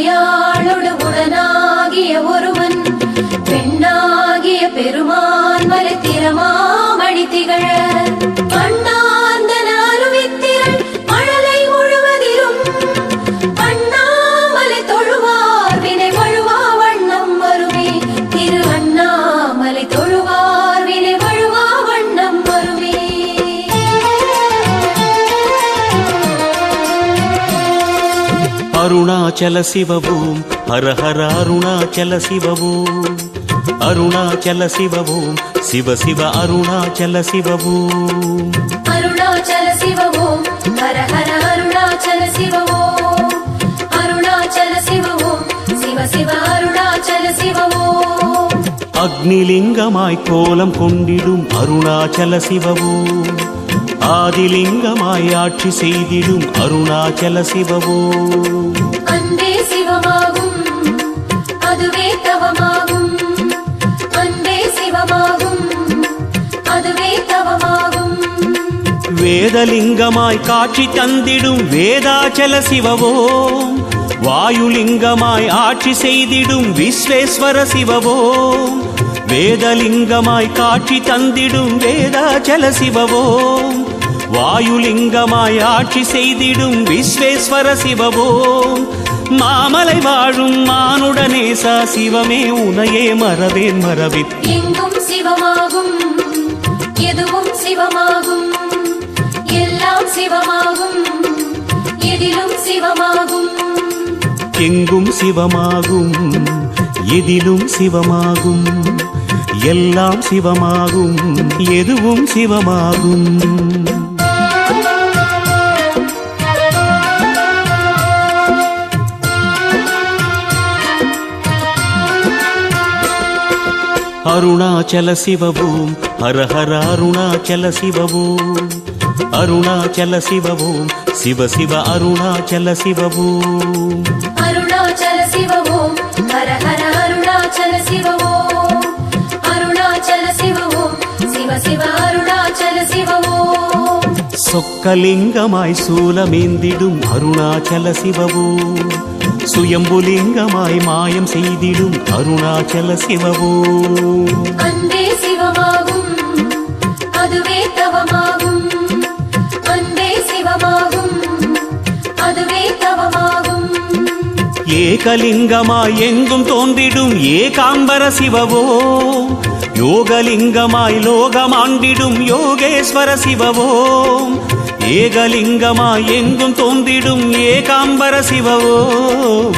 உமையாளோடு உடனாகிய ஒருவன் பெண்ணாகிய பெருமான் மலை திறமாமணி திகழ அண்ணாந்தன அருவித்திரள் மழலை முழுவதிலும் அண்ணாமலை தொழுவார் வினை வழுவா வண்ணம் வருமே திரு அண்ணாமலை தொழுவார் வினை வழுவா வண்ணம் வருமே. அருணாச்சல சிவவோம் ஹர ஹர அருணாச்சல சிவவோம் அருணாச்சல சிவவோம் சிவ சிவ அருணாச்சல சிவவோம் அருணாச்சல சிவவோம் ஹர ஹர அருணாச்சல சிவவோம் அருணாச்சல சிவவோம் சிவ சிவ அருணாச்சல சிவவோம். அக்னிலிங்கமாய் கோலம் கொண்டிடும் அருணாச்சல சிவவோம் ஆதிலிங்கமாய் ஆட்சி செய்திடும் அருணாச்சல சிவவோம். அன்பே சிவமாகும் அதுவே தவமாகும் அன்பே சிவமாகும் அதுவே தவமாகும். வேதலிங்கமாய் காட்சி தந்திடும் வேதாச்சல சிவவோம் வாயுலிங்கமாய் ஆட்சி செய்திடும் விஸ்வேஸ்வர சிவவோம் வேதலிங்கமாய் காட்சி தந்திடும் வேதாச்சல சிவவோம் வாயுலிங்கமாய் ஆட்சி செய்திடும் விஸ்வேஸ்வர சிவவோம். மாமலை வாழும் மானுடனேசா சிவமே உனையே மறவேன் மறவித் எங்கும் சிவமாகும் எதுவும் சிவமாகும் எல்லாம் சிவமாகும் எதிலும் சிவமாகும். எங்கும் சிவமாகும் எதிலும் சிவமாகும் எல்லாம் சிவமாகும் எதுவும் சிவமாகும். அருணாச்சல சிவவோம் ஹர ஹர அருணாச்சல சிவவோம் அருணாச்சல சிவவோம் சிவ சிவ அருணாச்சல சிவவோம் அருணாச்சல சிவவோம் ஹர ஹர அருணாச்சல சிவவோம் அருணாச்சல சிவவோம் சிவ சிவ அருணாச்சல சிவவோம். சொக்கலிங்கமாய் சூலமேந்திடும் அருணாச்சல சிவவோம் சுயம்புலிங்கமாய் மாயம் செய்திடும் அருணாச்சல சிவவோம். அன்பே சிவமாகும் அதுவே தவமாகும் அன்பே சிவமாகும் அதுவே தவமாகும். ஏகலிங்கமாய் எங்கும் தோன்றிடும் ஏகாம்பர சிவவோம் யோகலிங்கமாய் லோகமாண்டிடும் யோகேஸ்வர சிவவோம் ஏகலிங்கமாய் எங்கும் தோன்றிடும் ஏகாம்பர சிவவோம்